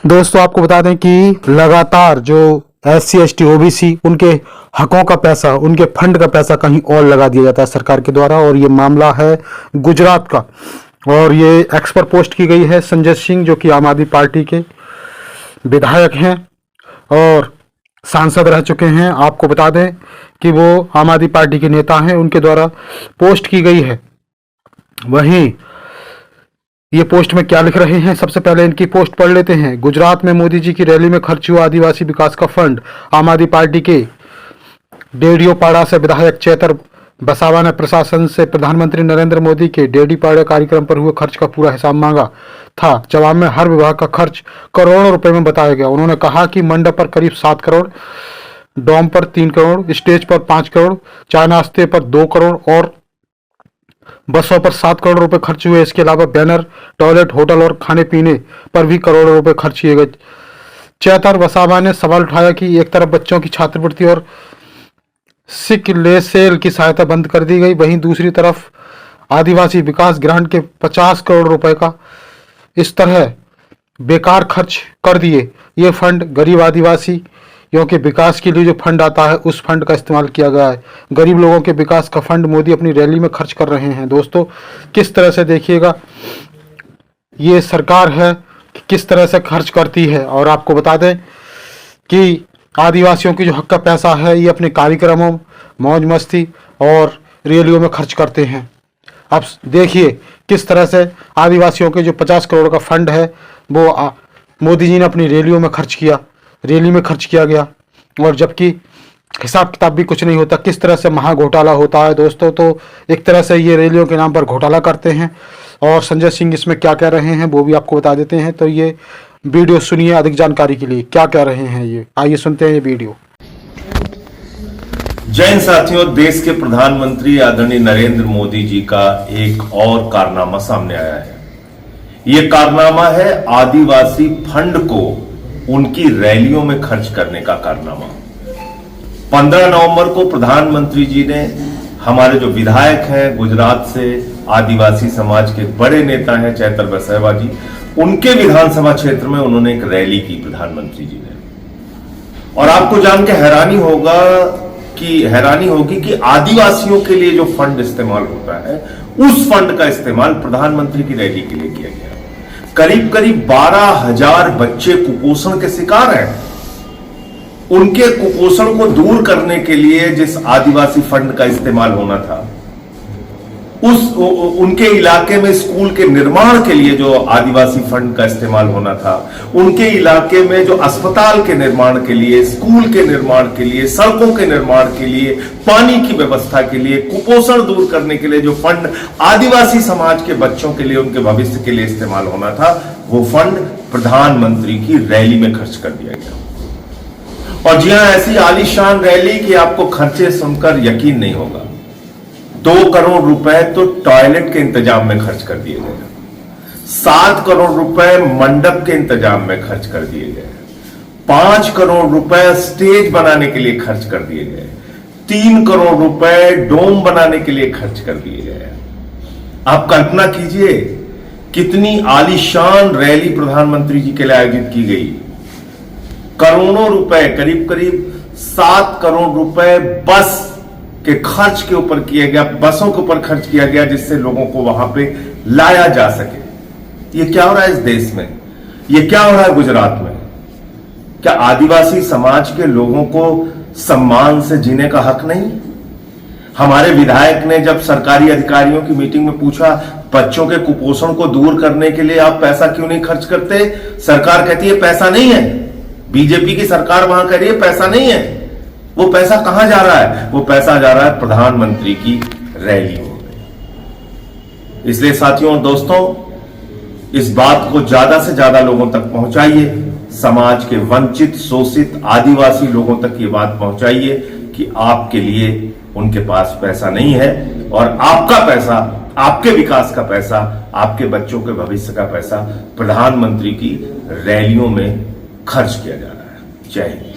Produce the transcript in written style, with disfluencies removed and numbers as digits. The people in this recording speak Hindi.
दोस्तों आपको बता दें कि लगातार जो SC ST OBC उनके हकों का पैसा, उनके फंड का पैसा कहीं और लगा दिया जाता है सरकार के द्वारा। और ये मामला है गुजरात का, और ये एक्स पर पोस्ट की गई है संजय सिंह, जो कि आम आदमी पार्टी के विधायक हैं और सांसद रह चुके हैं। आपको बता दें कि वो आम आदमी पार्टी के नेता हैं, उनके द्वारा पोस्ट की गई है। वहीं ये पोस्ट में क्या लिख रहे हैं, सबसे पहले इनकी पोस्ट पढ़ लेते हैं। गुजरात में मोदी जी की रैली में खर्च हुआ आदिवासी विकास का फंड। आम आदमी पार्टी के डेडियोपाड़ा से विधायक चेतर बसावा ने प्रशासन से प्रधानमंत्री नरेंद्र मोदी के डेडियोपाड़ा कार्यक्रम पर हुए खर्च का पूरा हिसाब मांगा था। जवाब में हर विभाग का खर्च करोड़ों रुपए में बताया गया। उन्होंने कहा कि मंडप पर करीब 7 करोड़, डोम पर 3 करोड़, स्टेज पर 5 करोड़, चाय नाश्ते पर 2 करोड़ और बसों पर 7 करोड़ रुपए खर्च हुए। इसके अलावा बैनर, टॉयलेट, होटल और खाने पीने पर भी करोड़ों रुपए खर्च किए गए। चेतर वसावा ने सवाल उठाया कि एक तरफ बच्चों की छात्रवृत्ति और सिकलेसेल की सहायता बंद कर दी गई, वहीं दूसरी तरफ आदिवासी विकास ग्रांट के 50 करोड़ रुपए का इस तरह बेकार खर्च कर दिए। ये फंड गरीब आदिवासियों के विकास के लिए जो फंड आता है उस फंड का इस्तेमाल किया गया है। गरीब लोगों के विकास का फंड मोदी अपनी रैली में खर्च कर रहे हैं। दोस्तों किस तरह से देखिएगा ये सरकार है कि किस तरह से खर्च करती है। और आपको बता दें कि आदिवासियों की जो हक का पैसा है ये अपने कार्यक्रमों, मौज मस्ती और रैलियों में खर्च करते हैं। अब देखिए किस तरह से आदिवासियों के जो 50 करोड़ का फंड है वो मोदी जी ने अपनी रैलियों में खर्च किया, रैली में खर्च किया गया, और जबकि हिसाब किताब भी कुछ नहीं होता। किस तरह से महा घोटाला होता है दोस्तों। तो एक तरह से ये रैलियों के नाम पर घोटाला करते हैं। और संजय सिंह इसमें क्या कह रहे हैं वो भी आपको बता देते हैं। तो ये वीडियो सुनिए अधिक जानकारी के लिए क्या कह रहे हैं ये, आइए सुनते हैं ये वीडियो। जय हिंद साथियों, देश के प्रधानमंत्री आदरणीय नरेंद्र मोदी जी का एक और कारनामा सामने आया है। यह कारनामा है आदिवासी फंड को उनकी रैलियों में खर्च करने का कारनामा। 15 नवंबर को प्रधानमंत्री जी ने हमारे जो विधायक हैं गुजरात से, आदिवासी समाज के बड़े नेता हैं चेतर बसावा जी, उनके विधानसभा क्षेत्र में उन्होंने एक रैली की प्रधानमंत्री जी ने। और आपको जान के हैरानी होगी कि आदिवासियों के लिए जो फंड इस्तेमाल होता है उस फंड का इस्तेमाल प्रधानमंत्री की रैली के लिए किया गया। करीब करीब 12,000 बच्चे कुपोषण के शिकार हैं। उनके कुपोषण को दूर करने के लिए जिस आदिवासी फंड का इस्तेमाल होना था, उनके इलाके में स्कूल के निर्माण के लिए जो आदिवासी फंड का इस्तेमाल होना था, उनके इलाके में जो अस्पताल के निर्माण के लिए, स्कूल के निर्माण के लिए, सड़कों के निर्माण के लिए, पानी की व्यवस्था के लिए, कुपोषण दूर करने के लिए जो फंड आदिवासी समाज के बच्चों के लिए, उनके भविष्य के लिए इस्तेमाल होना था, वो फंड प्रधानमंत्री की रैली में खर्च कर दिया गया। और जी हां, ऐसी आलीशान रैली कि आपको खर्चे सुनकर यकीन नहीं होगा। 2 करोड़ रुपए तो टॉयलेट के इंतजाम में खर्च कर दिए गए, 7 करोड़ रुपए मंडप के इंतजाम में खर्च कर दिए गए, 5 करोड़ रुपए स्टेज बनाने के लिए खर्च कर दिए गए, 3 करोड़ रुपए डोम बनाने के लिए खर्च कर दिए गए। आप कल्पना कीजिए कितनी आलीशान रैली प्रधानमंत्री जी के लिए आयोजित की गई। करोड़ों रुपए, करीब करीब 7 करोड़ रुपए बस के खर्च के ऊपर किया गया, बसों के ऊपर खर्च किया गया जिससे लोगों को वहां पे लाया जा सके। ये क्या हो रहा है इस देश में, ये क्या हो रहा है गुजरात में? क्या आदिवासी समाज के लोगों को सम्मान से जीने का हक नहीं? हमारे विधायक ने जब सरकारी अधिकारियों की मीटिंग में पूछा बच्चों के कुपोषण को दूर करने के लिए आप पैसा क्यों नहीं खर्च करते, सरकार कहती है पैसा नहीं है। बीजेपी की सरकार वहां कह रही है पैसा नहीं है। वो पैसा कहां जा रहा है? वो पैसा जा रहा है प्रधानमंत्री की रैलियों में। इसलिए साथियों और दोस्तों, इस बात को ज्यादा से ज्यादा लोगों तक पहुंचाइए। समाज के वंचित, शोषित आदिवासी लोगों तक ये बात पहुंचाइए कि आपके लिए उनके पास पैसा नहीं है और आपका पैसा, आपके विकास का पैसा, आपके बच्चों के भविष्य का पैसा प्रधानमंत्री की रैलियों में खर्च किया जा रहा है। जय हिंद।